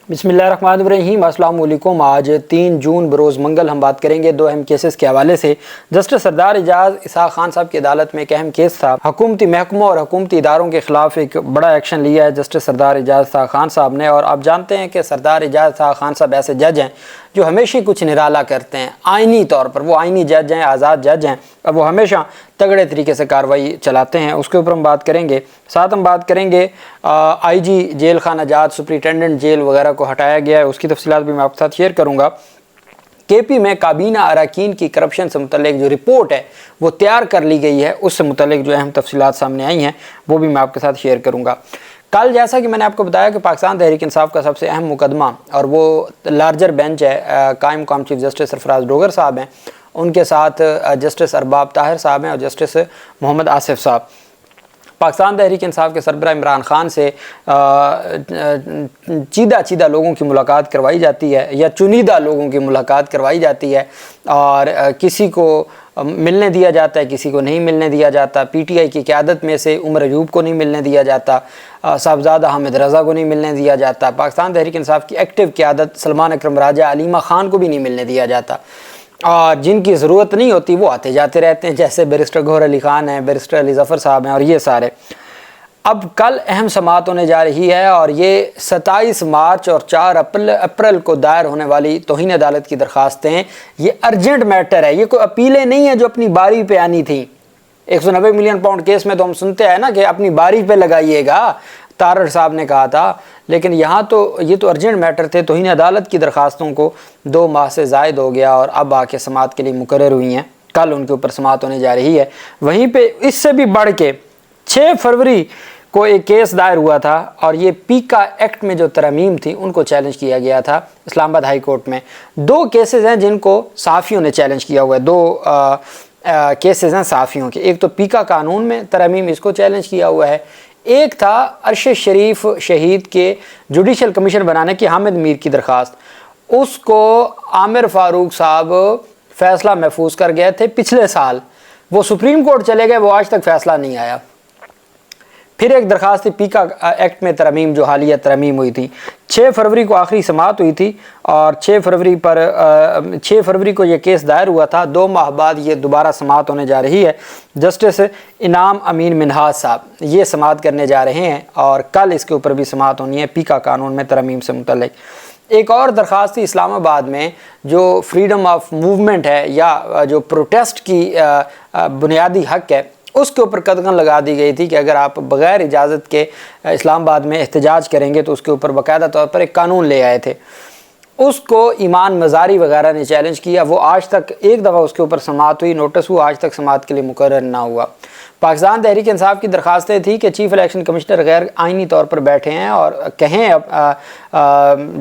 बिस्मिल्लाहिर्रहमानिर्रहीम। अस्सलाम वालेकुम। आज 3 जून बरोज़ मंगल हम बात करेंगे दो अहम केसेस के हवाले से। जस्टिस सरदार एजाज इसहाक खान साहब की अदालत में एक अहम केस था। हुकूमती महकमों और हुकूमती इदारों के खिलाफ एक बड़ा एक्शन लिया है जस्टिस सरदार एजाज इसहाक खान साहब ने। और आप जानते हैं कि सरदार एजाज इसहाक खान साहब ऐसे जज हैं जो हमेशा कुछ निराला करते हैं। आइनी तौर पर वो आइनी जज हैं, आज़ाद जज हैं, और वो हमेशा तगड़े तरीके से कार्रवाई चलाते हैं। उसके ऊपर हम बात करेंगे। साथ हम बात करेंगे आईजी जेल खाना जात, सुपरिटेंडेंट जेल वगैरह को हटाया गया है, उसकी तफसीलात भी मैं आपके साथ शेयर करूँगा। केपी में काबीना अरकान की करप्शन से मुतल्लिक जो रिपोर्ट है वो तैयार कर ली गई है, उससे मुतल्लिक जो अहम तफसीलात सामने आई हैं वो भी मैं आपके साथ शेयर करूँगा। कल जैसा कि मैंने आपको बताया कि पाकिस्तान तहरीक इंसाफ का सबसे अहम मुकदमा और वो लार्जर बेंच है, कायम मकाम चीफ जस्टिस सरफराज डोगर साहब हैं, उनके साथ जस्टिस अरबाब ताहिर साहब हैं और जस्टिस मोहम्मद आसिफ साहब। पाकिस्तान तहरीक इंसाफ के सरबराह इमरान खान से चीदा लोगों की मुलाकात करवाई जाती है या चुनिंदा लोगों की मुलाकात करवाई जाती है, और किसी को मिलने दिया जाता है, किसी को नहीं मिलने दिया जाता। पीटीआई की क़यादत में से उमर अयूब को नहीं मिलने दिया जाता, साहबजादा हामिद रज़ा को नहीं मिलने दिया जाता। पाकिस्तान तहरीक इंसाफ की एक्टिव क़यादत सलमान अकरम राजा, अलीमा ख़ान को भी नहीं मिलने दिया जाता। और जिनकी ज़रूरत नहीं होती वो आते जाते रहते हैं, जैसे बैरिस्टर गौहर अली ख़ान हैं, बैरिस्टर अली ज़फ़र साहब हैं, और ये सारे। अब कल अहम समाअत होने जा रही है और ये 27 मार्च और 4 अप्रैल को दायर होने वाली तौहीन अदालत की दरख्वास्तें, ये अर्जेंट मैटर है। ये कोई अपीलें नहीं है जो अपनी बारी पे आनी थी। 190 मिलियन पाउंड केस में तो हम सुनते हैं ना कि अपनी बारी पे लगाइएगा, तारड़ साहब ने कहा था, लेकिन यहाँ तो ये तो अर्जेंट मैटर थे। तौहीन अदालत की दरख्वास्तों को 2 माह से ज़ायद हो गया और अब आके समाअत के लिए मुकर्रर हुई हैं। कल उनके ऊपर समाअत होने जा रही है। वहीं पे इससे भी बढ़ के 6 फरवरी को एक केस दायर हुआ था और ये पीका एक्ट में जो तरमीम थी उनको चैलेंज किया गया था इस्लामाबाद हाई कोर्ट में। 2 केसेस हैं जिनको सहाफ़ियों ने चैलेंज किया हुआ है। 2 केसेस हैं सहाफ़ियों के। एक तो पीका कानून में तरमीम, इसको चैलेंज किया हुआ है। एक था अरशद शरीफ शहीद के जुडिशल कमीशन बनाने की हामिद मीर की दरख्वास्त, उसको आमिर फारूक साहब फ़ैसला महफूज कर गए थे पिछले साल। वो सुप्रीम कोर्ट चले गए, वो आज तक फ़ैसला नहीं आया। फिर एक दरख्वास्त थी पीका एक्ट में तरमीम, जो हालिया तरमीम हुई थी। 6 फरवरी को आखिरी समाअत हुई थी और 6 फरवरी को ये केस दायर हुआ था। 2 माह बाद ये दोबारा समाअत होने जा रही है। जस्टिस इनाम अमीन मिनहाज साहब ये समाअत करने जा रहे हैं और कल इसके ऊपर भी समाअत होनी है पीका कानून में तरमीम से मुतल्लिक। एक और दरख्वास्त थी इस्लामाबाद में, जो फ्रीडम ऑफ मूवमेंट है या जो प्रोटेस्ट की बुनियादी हक है, उसके ऊपर कदगन लगा दी गई थी कि अगर आप बग़ैर इजाज़त के इस्लामाबाद में एहतजाज करेंगे तो उसके ऊपर बाकायदा तौर पर एक कानून ले आए थे। उसको ईमान मज़ारी वगैरह ने चैलेंज किया। वो आज तक एक दफ़ा उसके ऊपर समाअत हुई, नोटिस हुआ, आज तक समाअत के लिए मुकर्रर ना हुआ। पाकिस्तान तहरीक इंसाफ की दरख्वास्तें थी कि चीफ़ इलेक्शन कमिश्नर गैर आइनी तौर पर बैठे हैं और कहें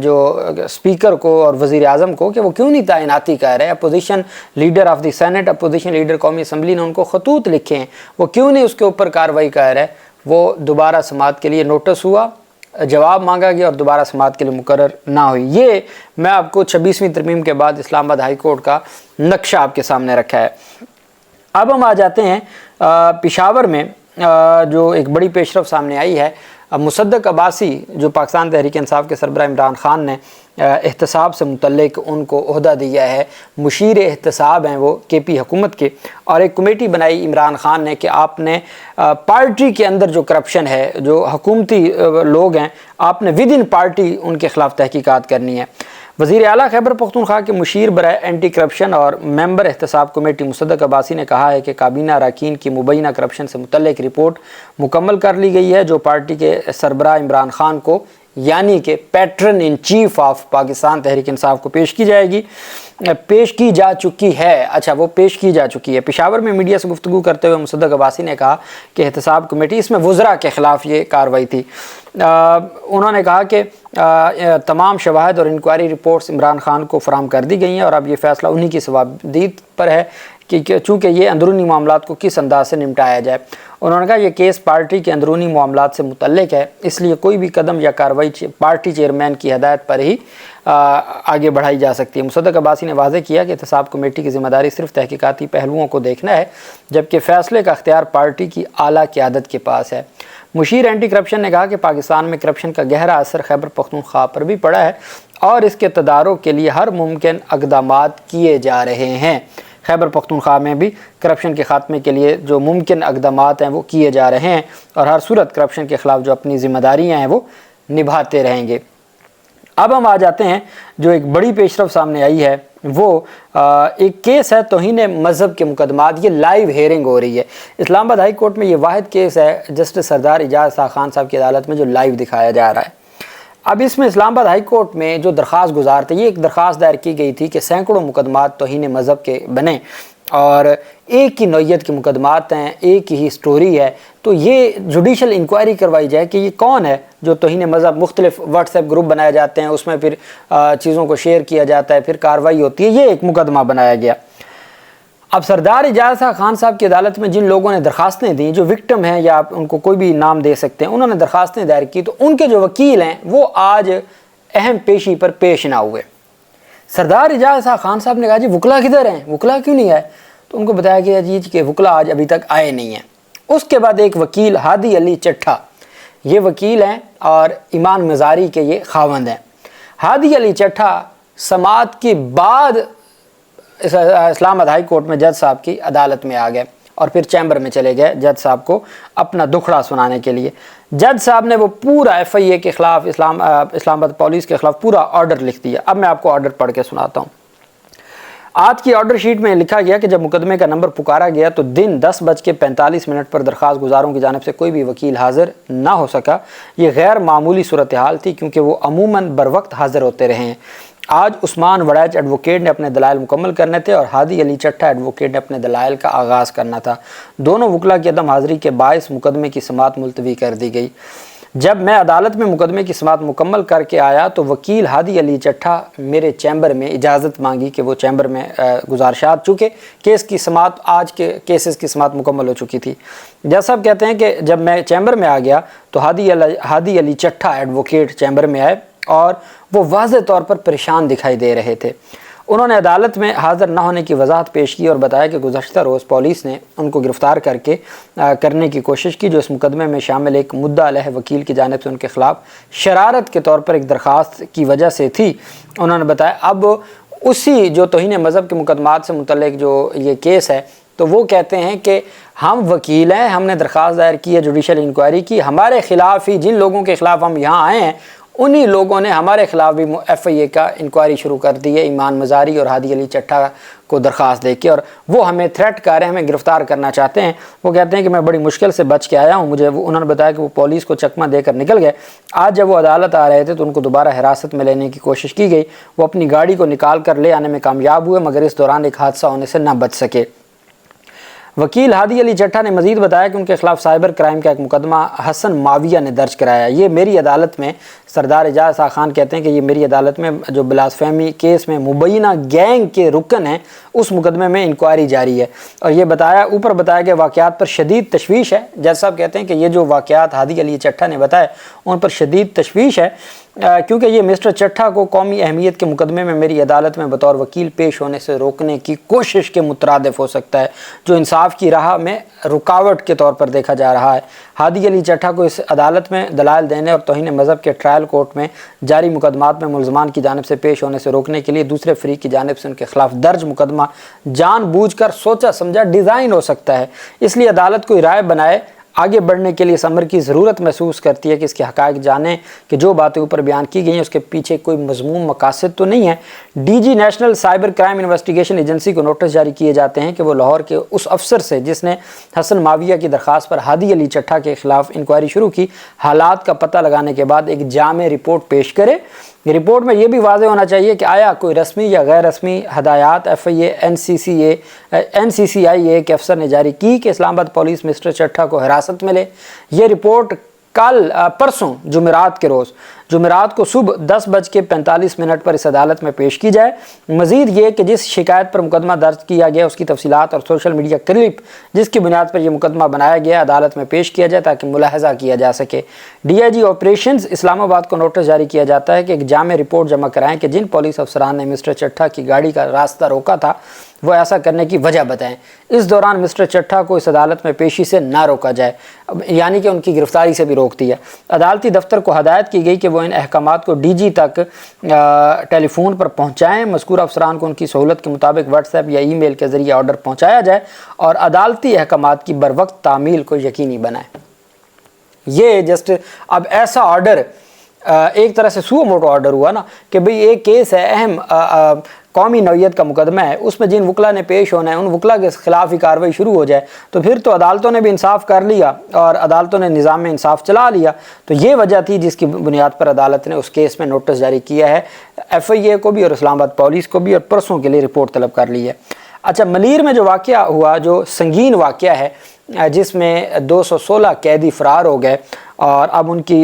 जो स्पीकर को और वज़ीर आज़म को कि वो क्यों नहीं तैनाती कर रहे। Opposition leader of the senate, opposition leader कौमी असम्बली ने उनको खतूत लिखे हैं, वो क्यों नहीं उसके ऊपर कार्रवाई कर रहे। वो दोबारा समाअत के लिए नोटिस हुआ, जवाब मांगा गया और दोबारा समाअत के लिए मुकर्रर ना हुई। ये मैं आपको 26वीं तरमीम के बाद इस्लामाबाद हाई कोर्ट का नक्शा आपके सामने रखा है। अब हम आ जाते हैं पेशावर में जो एक बड़ी पेशरफ सामने आई है। मुसद्दक अब्बासी जो पाकिस्तान तहरीक इंसाफ के सरबराह इमरान खान ने एहतसाब से मुतल्लिक उनको ओहदा दिया है, मुशीर एहतसाब हैं वो केपी हुकूमत के, और एक कमेटी बनाई इमरान खान ने कि आपने पार्टी के अंदर जो करप्शन है, जो हुकूमती लोग हैं, आपने विद इन पार्टी उनके ख़िलाफ़ तहकीकात करनी है। वज़ीर आला खैबर पख्तूनख्वा के मुशीर बराए एंटी करप्शन और मेंबर एहतसाब कमेटी मुसद्दक अब्बासी ने कहा है कि काबीना अरकान की मुबैना करप्शन से मुतल्लिक रिपोर्ट मुकम्मल कर ली गई है, जो पार्टी के सरबराह इमरान खान को यानी कि patron in chief of Pakistan Tehreek Insaf को पेश की जाएगी, पेश की जा चुकी है। अच्छा, वो पेश की जा चुकी है। पेशावर में मीडिया से गुफ्तगू करते हुए मुसद्दक अब्बासी ने कहा कि एहतसाब कमेटी, इसमें वज़रा के ख़िलाफ़ ये कार्रवाई थी। उन्होंने कहा कि तमाम शवाहिद और इंक्वायरी रिपोर्ट्स इमरान खान को फराहम कर दी गई हैं और अब ये फ़ैसला उन्हीं की सवाबदीद पर है कि चूँकि ये अंदरूनी मामलात को किस अंदाज से निपटाया जाए। उन्होंने कहा यह केस पार्टी के अंदरूनी मामलात से मुतल्लिक है, इसलिए कोई भी कदम या कार्रवाई पार्टी चेयरमैन की हदायत पर ही आगे बढ़ाई जा सकती है। मुसद्दक अब्बासी ने वाज़ेह किया कि एहतसाब कमेटी की ज़िम्मेदारी सिर्फ तहकीकाती पहलुओं को देखना है, जबकि फ़ैसले का अख्तियार पार्टी की आला क़यादत के पास है। مشیر اینٹی کرپشن نے کہا کہ پاکستان میں کرپشن کا گہرا اثر خیبر پختونخوا پر بھی پڑا ہے اور اس کے تدارک کے لیے ہر ممکن اقدامات کیے جا رہے ہیں۔ خیبر پختونخوا میں بھی کرپشن کے خاتمے کے لیے جو ممکن اقدامات ہیں وہ کیے جا رہے ہیں اور ہر صورت کرپشن کے خلاف جو اپنی ذمہ داریاں ہیں وہ نبھاتے رہیں گے۔ اب ہم آ جاتے ہیں جو ایک بڑی پیش رفت سامنے آئی ہے، وہ ایک کیس ہے توہین مذہب کے مقدمات۔ یہ لائیو ہیئرنگ ہو رہی ہے اسلام آباد ہائی کورٹ میں۔ یہ واحد کیس ہے جسٹس سردار اعجاز خان صاحب کی عدالت میں جو لائیو دکھایا جا رہا ہے۔ اب اس میں اسلام آباد ہائی کورٹ میں جو درخواست گزار تھے، یہ ایک درخواست دائر کی گئی تھی کہ سینکڑوں مقدمات توہین مذہب کے بنے اور ایک ہی نوعیت کے مقدمات ہیں، ایک ہی سٹوری ہے، تو یہ جوڈیشل انکوائری کروائی جائے کہ یہ کون ہے جو توہین مذہب، مختلف واٹس ایپ گروپ بنائے جاتے ہیں، اس میں پھر چیزوں کو شیئر کیا جاتا ہے، پھر کارروائی ہوتی ہے۔ یہ ایک مقدمہ بنایا گیا۔ اب سردار اعجاز خان صاحب کی عدالت میں جن لوگوں نے درخواستیں دیں، جو وکٹم ہیں یا آپ ان کو کوئی بھی نام دے سکتے ہیں، انہوں نے درخواستیں دائر کی، تو ان کے جو وکیل ہیں وہ آج اہم پیشی پر پیش نہ ہوئے۔ سردار اعجاز خان صاحب نے کہا جی وکلا کدھر ہیں، وکلا کیوں نہیں آئے؟ تو ان کو بتایا گیا جی کہ وکلا آج ابھی تک آئے نہیں ہیں۔ اس کے بعد ایک وکیل ہادی علی چٹھا، یہ وکیل ہیں اور ایمان مزاری کے یہ خاوند ہیں۔ ہادی علی چٹھا سماعت کے بعد اسلام آباد ہائی کورٹ میں جج صاحب کی عدالت میں آ گئے اور پھر چیمبر میں چلے گئے جج صاحب کو اپنا دکھڑا سنانے کے لیے۔ جج صاحب نے وہ پورا FIA کے خلاف، اسلام آباد پولیس کے خلاف پورا آرڈر لکھ دیا۔ اب میں آپ کو آرڈر پڑھ کے سناتا ہوں۔ آج کی آرڈر شیٹ میں لکھا گیا کہ جب مقدمے کا نمبر پکارا گیا تو دن 10:45 پر درخواست گزاروں کی جانب سے کوئی بھی وکیل حاضر نہ ہو سکا۔ یہ غیر معمولی صورتحال تھی کیونکہ وہ عموماً بروقت حاضر ہوتے رہے ہیں۔ آج عثمان وڑیچ ایڈوکیٹ نے اپنے دلائل مکمل کرنے تھے اور ہادی علی چٹھا ایڈوکیٹ نے اپنے دلائل کا آغاز کرنا تھا۔ دونوں وکلا کی عدم حاضری کے باعث مقدمے کی سماعت ملتوی کر دی گئی۔ جب میں عدالت میں مقدمے کی سماعت مکمل کر کے آیا تو وکیل ہادی علی چٹھا میرے چیمبر میں اجازت مانگی کہ وہ چیمبر میں گزارشات، چونکہ کیس کی سماعت، آج کے کیسز کی سماعت مکمل ہو چکی تھی۔ جج صاحب کہتے ہیں کہ جب میں چیمبر میں آ گیا تو ہادی علی چٹھا ایڈوکیٹ چیمبر میں آئے اور وہ واضح طور پر پریشان دکھائی دے رہے تھے۔ انہوں نے عدالت میں حاضر نہ ہونے کی وضاحت پیش کی اور بتایا کہ گزشتہ روز پولیس نے ان کو گرفتار کرنے کی کوشش کی، جو اس مقدمے میں شامل ایک مدعا علیہ وکیل کی جانب سے ان کے خلاف شرارت کے طور پر ایک درخواست کی وجہ سے تھی۔ انہوں نے بتایا اب اسی جو توہین مذہب کے مقدمات سے متعلق جو یہ کیس ہے، تو وہ کہتے ہیں کہ ہم وکیل ہیں، ہم نے درخواست دائر کی ہے، جوڈیشل انکوائری کی، ہمارے خلاف ہی جن لوگوں کے خلاف ہم یہاں آئے ہیں انہی لوگوں نے ہمارے خلاف بھی FIA کا انکوائری شروع کر دی ہے، ایمان مزاری اور ہادی علی چٹھا کو درخواست دے کے، اور وہ ہمیں تھریٹ کر رہے ہیں، ہمیں گرفتار کرنا چاہتے ہیں۔ وہ کہتے ہیں کہ میں بڑی مشکل سے بچ کے آیا ہوں، انہوں نے بتایا کہ وہ پولیس کو چکمہ دے کر نکل گئے۔ آج جب وہ عدالت آ رہے تھے تو ان کو دوبارہ حراست میں لینے کی کوشش کی گئی۔ وہ اپنی گاڑی کو نکال کر لے آنے میں کامیاب ہوئے مگر اس دوران ایک حادثہ ہونے سے نہ بچ سکے۔ وکیل ہادی علی چٹھا نے مزید بتایا کہ ان کے خلاف سائبر کرائم کا ایک مقدمہ حسن معاویہ نے درج کرایا۔ یہ میری عدالت میں، سردار اعجاز خان کہتے ہیں کہ یہ میری عدالت میں جو بلاسفیمی کیس میں مبینہ گینگ کے رکن ہیں اس مقدمے میں انکوائری جاری ہے۔ اور یہ اوپر بتایا کہ واقعات پر شدید تشویش ہے۔ جج صاحب کہتے ہیں کہ یہ جو واقعات ہادی علی چٹھا نے بتائے ان پر شدید تشویش ہے کیونکہ یہ مسٹر چٹھا کو قومی اہمیت کے مقدمے میں میری عدالت میں بطور وکیل پیش ہونے سے روکنے کی کوشش کے مترادف ہو سکتا ہے، جو انصاف کی راہ میں رکاوٹ کے طور پر دیکھا جا رہا ہے۔ ہادی علی چٹھا کو اس عدالت میں دلائل دینے اور توہین مذہب کے ٹرائل کورٹ میں جاری مقدمات میں ملزمان کی جانب سے پیش ہونے سے روکنے کے لیے دوسرے فریق کی جانب سے ان کے خلاف درج مقدمہ جان بوجھ کر سوچا سمجھا ڈیزائن ہو سکتا ہے۔ اس لیے عدالت کوئی رائے بنائے آگے بڑھنے کے لیے اس امر کی ضرورت محسوس کرتی ہے کہ اس کے حقائق جانیں کہ جو باتیں اوپر بیان کی گئی ہیں اس کے پیچھے کوئی مذموم مقاصد تو نہیں ہے۔ DG national cyber crime investigation agency کو نوٹس جاری کیے جاتے ہیں کہ وہ لاہور کے اس افسر سے جس نے حسن معاویہ کی درخواست پر ہادی علی چٹھا کے خلاف انکوائری شروع کی، حالات کا پتہ لگانے کے بعد ایک جامع رپورٹ پیش کرے۔ رپورٹ میں یہ بھی واضح ہونا چاہیے کہ آیا کوئی رسمی یا غیر رسمی ہدایات FIA NCCIA کے افسر نے جاری کی کہ اسلام آباد پولیس مسٹر چٹھا کو حراست میں لے۔ یہ رپورٹ پرسوں جمعرات کے روز जुमेरात को सुबह 10:45 पर इस अदालत में पेश की जाए। मजीद ये कि जिस शिकायत पर मुकदमा दर्ज किया गया उसकी तफसीलात और सोशल मीडिया क्लिप जिसकी बुनियाद पर यह मुकदमा बनाया गया अदालत में पेश किया जाए ताकि मुलाहजा किया जा सके। DIG ऑपरेशंस इस्लामाबाद को नोटिस जारी किया जाता है कि एक जामे रिपोर्ट जमा कराएं कि जिन पुलिस अफसरान ने मिस्टर चट्टा की गाड़ी का रास्ता रोका था वो ऐसा करने की वजह बताएं। इस दौरान मिस्टर चट्टा को इस अदालत में पेशी से ना रोका जाए, यानी कि उनकी गिरफ्तारी से भी रोक दिया। अदालती दफ्तर को हदायत की गई कि वो इन अहकामात को DG तक टेलीफोन पर पहुँचाएँ। मज़कूर अफसरान को उनकी सहूलत के मुताबिक व्हाट्सएप या ईमेल के ज़रिए ऑर्डर पहुँचाया जाए और अदालती अहकामात की बरवक्त तामील को यकीनी बनाए। ये जस्ट अब ऐसा ऑर्डर एक तरह से सुओ मोटो ऑर्डर हुआ ना कि भाई एक केस है, अहम कौमी नौयत का मुकदमा है, उसमें जिन वकला ने पेश होना है उन वकला के खिलाफ ही कार्रवाई शुरू हो जाए, तो फिर तो अदालतों ने भी इंसाफ कर लिया और अदालतों ने निज़ाम में इंसाफ चला लिया। तो ये वजह थी जिसकी बुनियाद पर अदालत ने उस केस में नोटिस जारी किया है FIA को भी और इस्लामाबाद पुलिस को भी, और परसों के लिए रिपोर्ट तलब कर ली है। अच्छा, मलीर में जो वाक़या हुआ, जो संगीन वाक़या है जिसमें 216 कैदी फ़रार हो गए और अब उनकी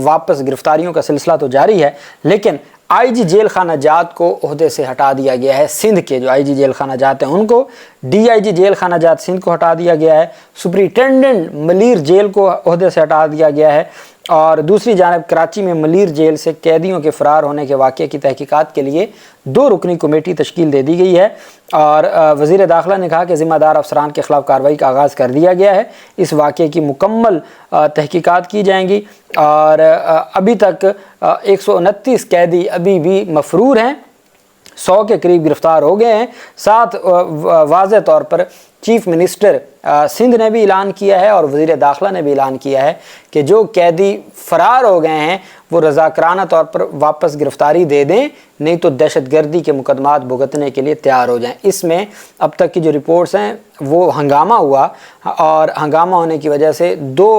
वापस गिरफ्तारियों का सिलसिला तो जारी है, लेकिन IG जेल खाना जात को ओहदे से हटा दिया गया है। सिंध के जो IG जेल खाना जात हैं उनको DIG जेल खाना जात सिंध को हटा दिया गया है। सुपरिटेंडेंट मलीर जेल को ओहदे से हटा दिया गया है और दूसरी जानब कराची में मलीर जेल से कैदियों के फ़रार होने के वाक़े की तहकीकात के लिए 2 रुकनी कमेटी तश्कील दे दी गई है और वज़ीर दाखिला ने कहा कि ज़िम्मेदार अफसरान के ख़िलाफ़ कार्रवाई का आगाज़ कर दिया गया है। इस वाक़े की मुकम्मल तहकीकात की जाएंगी और अभी तक 129 कैदी अभी भी मफरूर हैं, 100 के करीब गिरफ़्तार हो गए हैं। साथ वाज़ेह तौर पर चीफ मिनिस्टर सिंध ने भी ऐलान किया है और वज़ीर दाखिला ने भी ऐलान किया है कि जो कैदी फ़रार हो गए हैं वो रज़ाकराना तौर पर वापस गिरफ़्तारी दे दें, नहीं तो दहशतगर्दी के मुकदमात भुगतने के लिए तैयार हो जाएं। इसमें अब तक की जो रिपोर्ट्स हैं वो हंगामा हुआ और हंगामा होने की वजह से 2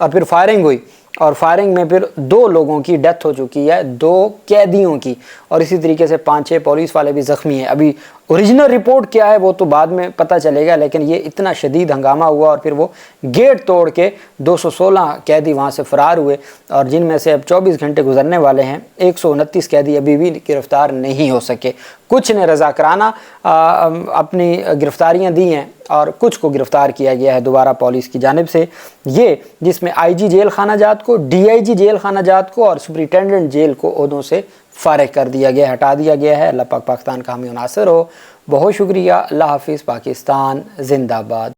और फिर फायरिंग हुई और फायरिंग में फिर 2 लोगों की डेथ हो चुकी है, 2 कैदियों की, और इसी तरीके से 5-6 पुलिस वाले भी ज़ख्मी हैं। अभी ओरिजिनल रिपोर्ट क्या है वो तो बाद में पता चलेगा, लेकिन ये इतना शदीद हंगामा हुआ और फिर वो गेट तोड़ के 216 कैदी वहाँ से फ़रार हुए और जिनमें से अब 24 घंटे गुजरने वाले हैं, 129 कैदी अभी भी गिरफ़्तार नहीं हो सके। कुछ ने रज़ाकराना अपनी गिरफ़्तारियाँ दी हैं और कुछ को गिरफ़्तार किया गया है दोबारा पुलिस की जानिब से। ये जिसमें IG जेल खाना जात को, DIG जेल खाना जात को और सुपरिटेंडेंट जेल को ओहदों से फ़ारिग कर दिया गया, हटा दिया गया है। अल्लाह पाक पाकिस्तान का हामी नासिर हो। बहुत शुक्रिया। अल्लाह हाफ़िज़। पाकिस्तान ज़िंदाबाद।